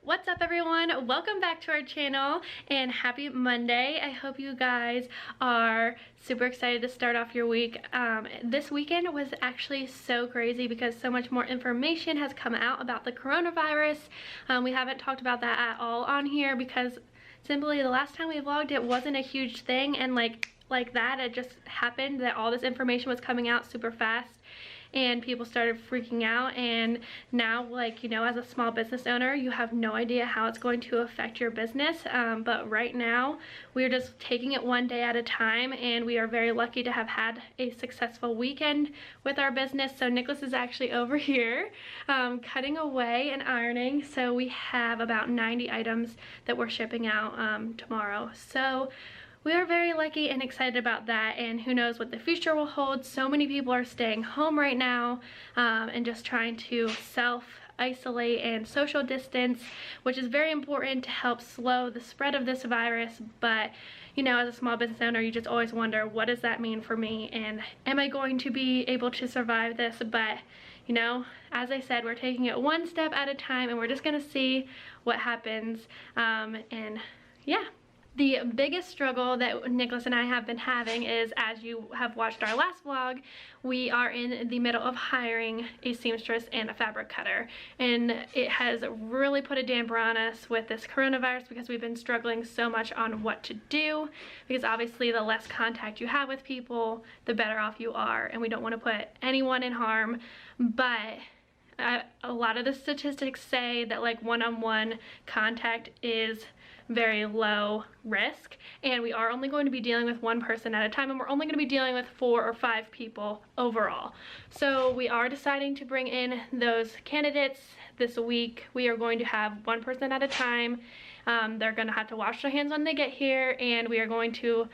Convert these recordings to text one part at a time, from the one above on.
What's up everyone? Welcome back to our channel and happy Monday. I hope you guys are super excited to start off your week. This weekend was actually so crazy because so much more information has come out about the coronavirus. We haven't talked about that at all on here because simply the last time we vlogged it wasn't a huge thing, and like that it just happened that all this information was coming out super fast and people started freaking out. And now, like, you know, as a small business owner, you have no idea how it's going to affect your business, but right now we're just taking it one day at a time, and we are very lucky to have had a successful weekend with our business. So Nicholas is actually over here cutting away and ironing, so we have about 90 items that we're shipping out tomorrow. So we are very lucky and excited about that, and who knows what the future will hold. So many people are staying home right now and just trying to self-isolate and social distance, which is very important to help slow the spread of this virus. But you know, as a small business owner, you just always wonder, what does that mean for me, and am I going to be able to survive this? But you know, as I said, we're taking it one step at a time, and we're just gonna see what happens. And yeah. The biggest struggle that Nicholas and I have been having is, as you have watched our last vlog, we are in the middle of hiring a seamstress and a fabric cutter. And it has really put a damper on us with this coronavirus because we've been struggling so much on what to do. Because obviously the less contact you have with people, the better off you are. And we don't want to put anyone in harm. But a lot of the statistics say that like one-on-one contact is very low risk, and we are only going to be dealing with one person at a time, and we're only going to be dealing with 4 or 5 people overall. So we are deciding to bring in those candidates this week. We are going to have one person at a time. They're going to have to wash their hands when they get here, and we are going to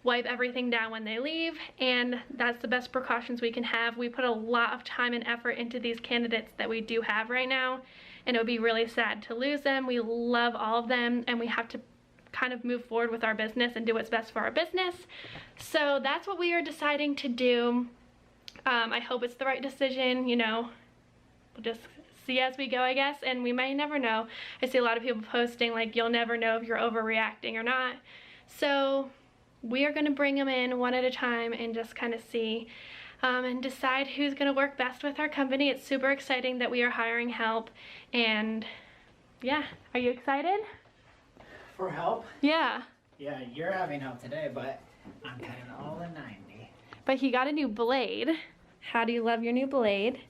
wipe everything down when they leave, and that's the best precautions we can have. We put a lot of time and effort into these candidates that we do have right now, and it would be really sad to lose them. We love all of them, and we have to kind of move forward with our business and do what's best for our business. So that's what we are deciding to do. I hope it's the right decision. You know, we'll just see as we go, I guess, and we may never know. I see a lot of people posting like, you'll never know if you're overreacting or not. So we are going to bring them in one at a time and just kind of see and decide who's going to work best with our company. It's super exciting that we are hiring help, and yeah. Are you excited? For help? Yeah. Yeah, you're having help today, but I'm cutting all in 90. But he got a new blade. How do you love your new blade?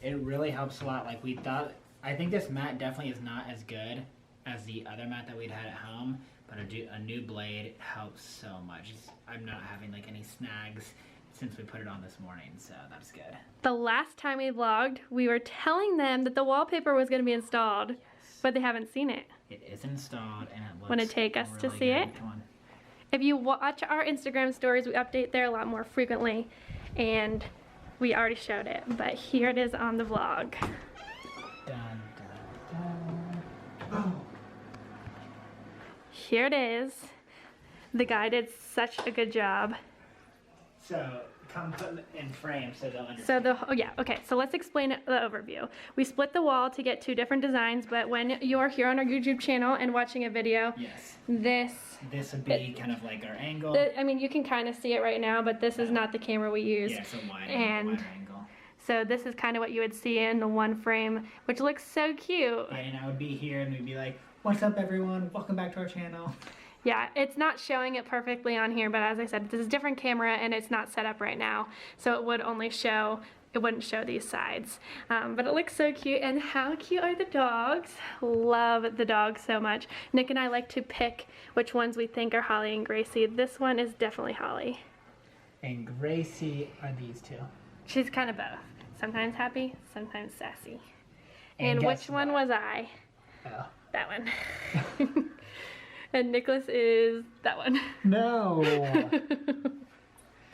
It really helps a lot. Like we thought, I think this mat definitely is not as good as the other mat that we'd had at home, but a new blade helps so much. I'm not having like any snags since we put it on this morning, so that's good. The last time we vlogged, we were telling them that the wallpaper was going to be installed, yes, but they haven't seen it. It is installed, and it looks Want to take us really to see good. it? Come on. If you watch our Instagram stories, we update there a lot more frequently, and we already showed it, but here it is on the vlog. Dun, dun, dun. Oh. Here it is. The guy did such a good job. So come put it in frame so they'll understand. So let's explain the overview. We split the wall to get 2 different designs, but when you're here on our YouTube channel and watching a video, yes, this would be kind of like our angle. I mean, you can kind of see it right now, but this is not the camera we use. Yeah, it's a wide angle. So this is kind of what you would see in the one frame, which looks so cute. And I would be here and we'd be like, what's up everyone? Welcome back to our channel. Yeah, it's not showing it perfectly on here, but as I said, this is a different camera and it's not set up right now. So it wouldn't show these sides. But it looks so cute. And how cute are the dogs? Love the dogs so much. Nick and I like to pick which ones we think are Holly and Gracie. This one is definitely Holly. And Gracie are these 2. She's kind of both. Sometimes happy, sometimes sassy. And which one was I? Oh. That one. And Nicholas is that one. No.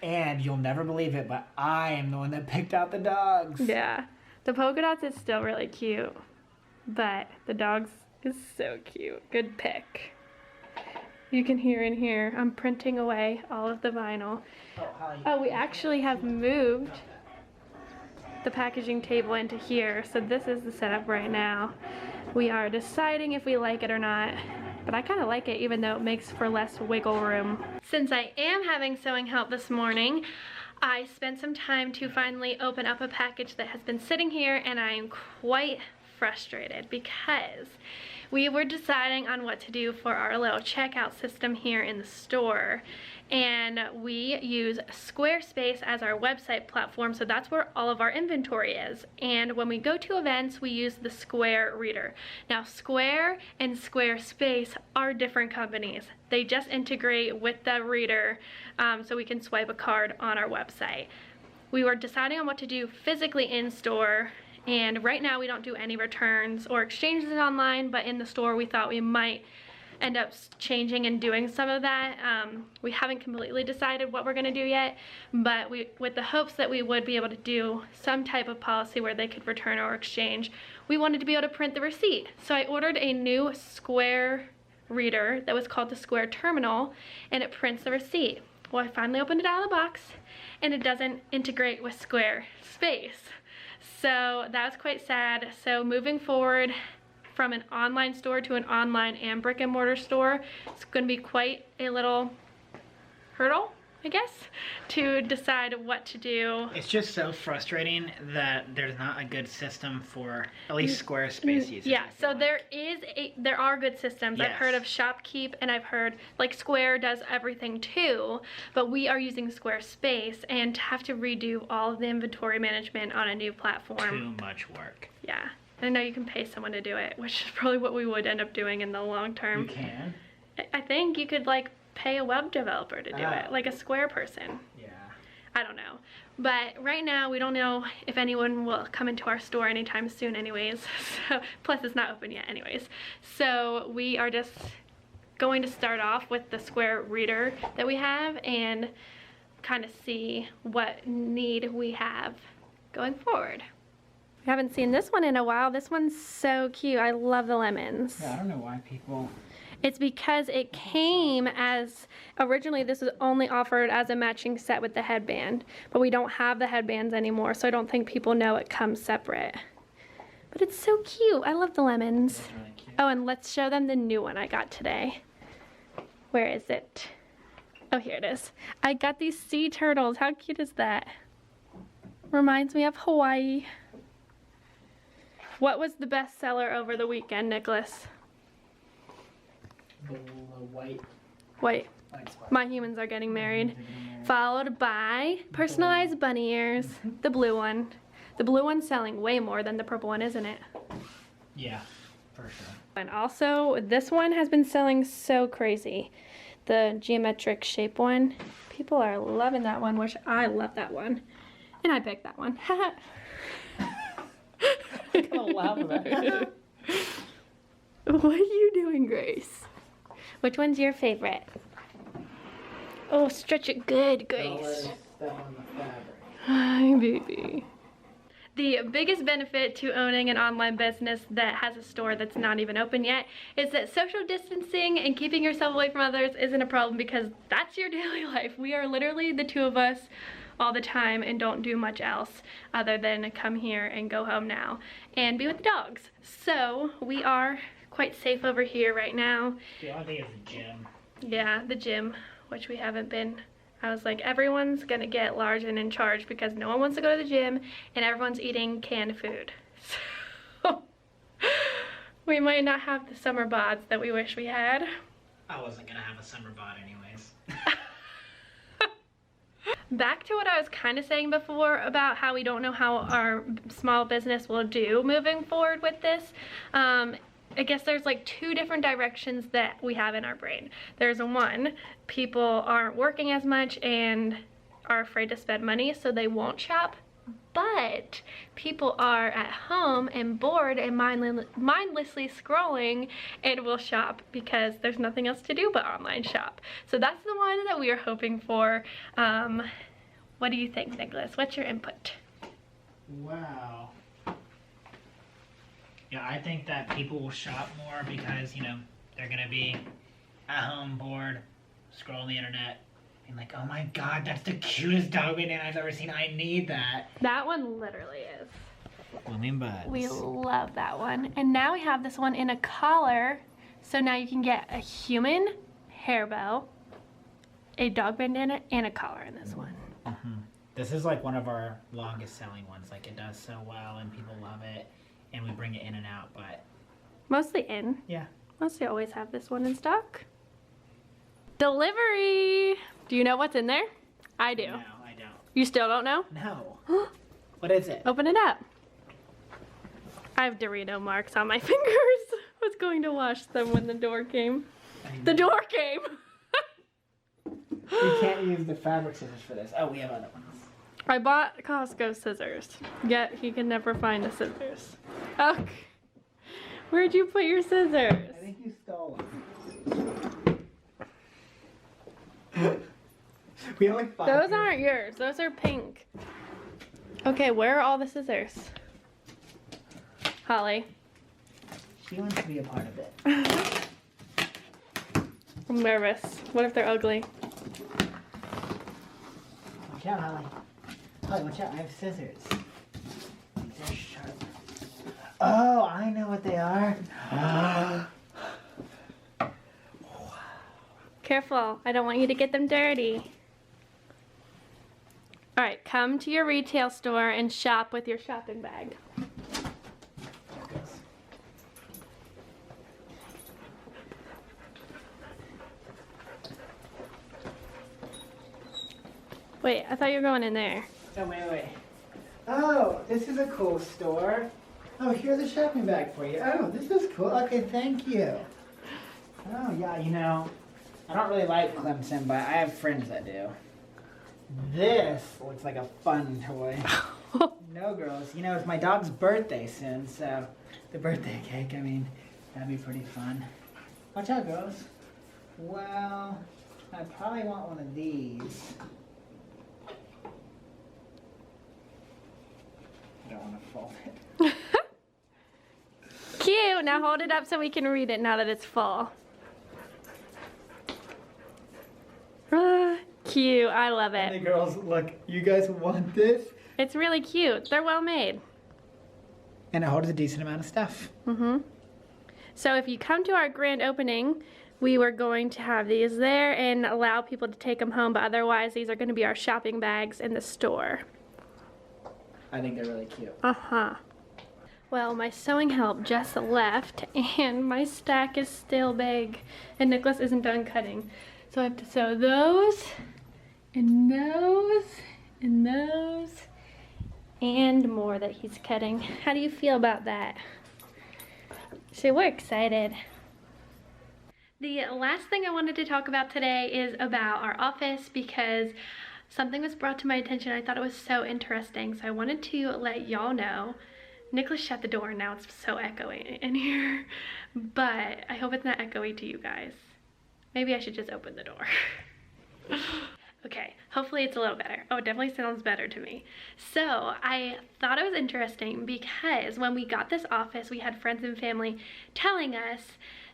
And you'll never believe it, but I am the one that picked out the dogs. Yeah. The polka dots is still really cute, but the dogs is so cute. Good pick. You can hear in here, I'm printing away all of the vinyl. Oh, we actually have moved the packaging table into here. So this is the setup right now. We are deciding if we like it or not, but I kind of like it even though it makes for less wiggle room. Since I am having sewing help this morning, I spent some time to finally open up a package that has been sitting here, and I am quite frustrated because we were deciding on what to do for our little checkout system here in the store, and we use Squarespace as our website platform, so that's where all of our inventory is. And when we go to events, we use the Square reader. Now, Square and Squarespace are different companies. They just integrate with the reader, so we can swipe a card on our website. We were deciding on what to do physically in store, and right now we don't do any returns or exchanges online, but in the store we thought we might end up changing and doing some of that. We haven't completely decided what we're gonna do yet, but with the hopes that we would be able to do some type of policy where they could return or exchange, we wanted to be able to print the receipt. So I ordered a new Square reader that was called the Square Terminal, and it prints the receipt. Well, I finally opened it out of the box, and it doesn't integrate with Squarespace. So that was quite sad. So moving forward from an online store to an online and brick and mortar store, it's going to be quite a little hurdle, I guess, to decide what to do. It's just so frustrating that there's not a good system for at least Squarespace users. Yeah, so there are good systems. Yes. I've heard of Shopkeep, and I've heard like Square does everything too, but we are using Squarespace, and to have to redo all of the inventory management on a new platform. Too much work. Yeah. I know you can pay someone to do it, which is probably what we would end up doing in the long term. You can? I think you could like pay a web developer to do it, like a Square person. Yeah. I don't know. But right now we don't know if anyone will come into our store anytime soon anyways. So, plus it's not open yet anyways. So we are just going to start off with the Square reader that we have and kind of see what need we have going forward. I haven't seen this one in a while. This one's so cute. I love the lemons. Yeah, I don't know why people... It's because it came as, originally this was only offered as a matching set with the headband, but we don't have the headbands anymore, so I don't think people know it comes separate. But it's so cute. I love the lemons. That's really cute. Oh, and let's show them the new one I got today. Where is it? Oh, here it is. I got these sea turtles. How cute is that? Reminds me of Hawaii. What was the best seller over the weekend, Nicholas? The white spot. My Humans Are Getting Married. Followed by Personalized Bunny Ears, the blue one. The blue one's selling way more than the purple one, isn't it? Yeah, for sure. And also, this one has been selling so crazy. The geometric shape one. People are loving that one, which I love that one. And I picked that one. I'm gonna laugh at that. What are you doing, Grace? Which one's your favorite? Oh, stretch it good, Grace. Hi, baby. The biggest benefit to owning an online business that has a store that's not even open yet is that social distancing and keeping yourself away from others isn't a problem because that's your daily life. We are literally the two of us all the time and don't do much else other than come here and go home now and be with the dogs. So we are quite safe over here right now. The only thing is the gym. Yeah, the gym, which we haven't been. I was like, everyone's gonna get large and in charge because no one wants to go to the gym and everyone's eating canned food. So we might not have the summer bods that we wish we had. I wasn't gonna have a summer bod anyways. Back to what I was kind of saying before about how we don't know how our small business will do moving forward with this. I guess there's like two different directions that we have in our brain. There's one, people aren't working as much and are afraid to spend money, so they won't shop. But people are at home and bored and mindlessly scrolling and will shop because there's nothing else to do but online shop. So that's the one that we are hoping for. What do you think, Nicholas? What's your input? Wow. Yeah, I think that people will shop more because, you know, they're gonna be at home bored, scrolling the internet, being like, oh my god, that's the cutest dog bandana I've ever seen. I need that. That one literally is. Blooming buds. We love that one. And now we have this one in a collar. So now you can get a human hair bow, a dog bandana, and a collar in this one. Mm-hmm. This is like one of our longest selling ones. Like, it does so well and people love it. And we bring it in and out, but... Mostly in. Yeah. Mostly always have this one in stock. Delivery! Do you know what's in there? I do. No, I don't. You still don't know? No. What is it? Open it up. I have Dorito marks on my fingers. I was going to wash them when the door came. The door came! We can't use the fabric scissors for this. Oh, we have other ones. I bought Costco scissors, yet he can never find the scissors. Oh, where'd you put your scissors? I think you stole them. We have like 5. Those aren't yours. Those are pink. Okay, where are all the scissors? Holly. She wants to be a part of it. I'm nervous. What if they're ugly? Watch out, Holly. Holly, watch out. I have scissors. These are sharp. Oh, I know what they are. Careful. I don't want you to get them dirty. All right, come to your retail store and shop with your shopping bag. Wait, I thought you were going in there. Oh, wait. Oh, this is a cool store. Oh, here's a shopping bag for you. Oh, this is cool. Okay, thank you. Oh, yeah, you know, I don't really like Clemson, but I have friends that do. This looks like a fun toy. No, girls. You know, it's my dog's birthday soon, so the birthday cake, I mean, that'd be pretty fun. Watch out, girls. Well, I probably want one of these. I don't want to fold it. Cute. Now hold it up so we can read it now that it's full. Cute. I love it. Hey girls, look, you guys want this? It's really cute. They're well made. And it holds a decent amount of stuff. Mm-hmm. So if you come to our grand opening, we were going to have these there and allow people to take them home, but otherwise these are going to be our shopping bags in the store. I think they're really cute. Uh-huh. Well, my sewing help just left and my stack is still big and Nicholas isn't done cutting. So I have to sew those and those and those and more that he's cutting. How do you feel about that? So we're excited. The last thing I wanted to talk about today is about our office because something was brought to my attention. I thought it was so interesting, so I wanted to let y'all know. Nicholas shut the door and now it's so echoey in here, but I hope it's not echoey to you guys. Maybe I should just open the door. Okay, hopefully it's a little better. Oh, it definitely sounds better to me. So I thought it was interesting because when we got this office, we had friends and family telling us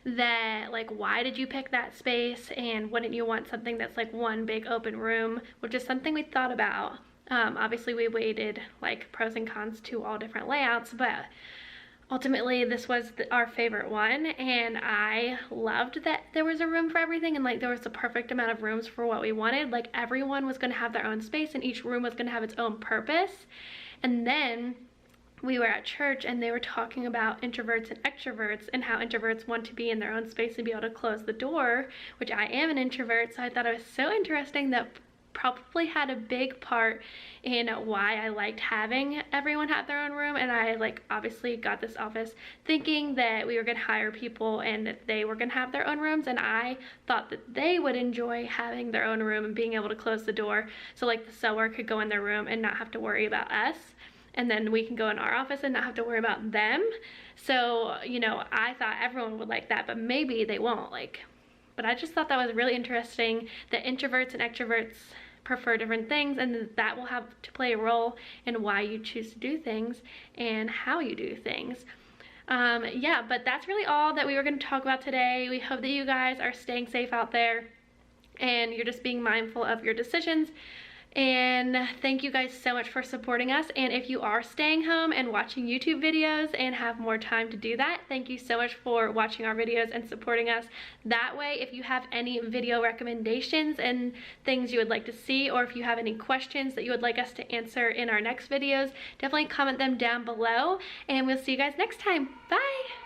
that, like, why did you pick that space and wouldn't you want something that's like one big open room, which is something we thought about. Obviously we weighted like pros and cons to all different layouts, but ultimately this was our favorite one, and I loved that there was a room for everything and like there was the perfect amount of rooms for what we wanted. Like everyone was going to have their own space and each room was going to have its own purpose. And then we were at church and they were talking about introverts and extroverts and how introverts want to be in their own space and be able to close the door, which I am an introvert, so I thought it was so interesting that probably had a big part in why I liked having everyone have their own room. And I like obviously got this office thinking that we were gonna hire people and that they were gonna have their own rooms, and I thought that they would enjoy having their own room and being able to close the door so like the sewer could go in their room and not have to worry about us, and then we can go in our office and not have to worry about them. So, you know, I thought everyone would like that, but maybe they won't. But I just thought that was really interesting that introverts and extroverts prefer different things, and that will have to play a role in why you choose to do things and how you do things. Yeah, but that's really all that we were going to talk about today. We hope that you guys are staying safe out there. and you're just being mindful of your decisions. And thank you guys so much for supporting us. And if you are staying home and watching YouTube videos and have more time to do that, thank you so much for watching our videos and supporting us that way. If you have any video recommendations and things you would like to see, or if you have any questions that you would like us to answer in our next videos, definitely comment them down below, and we'll see you guys next time. Bye!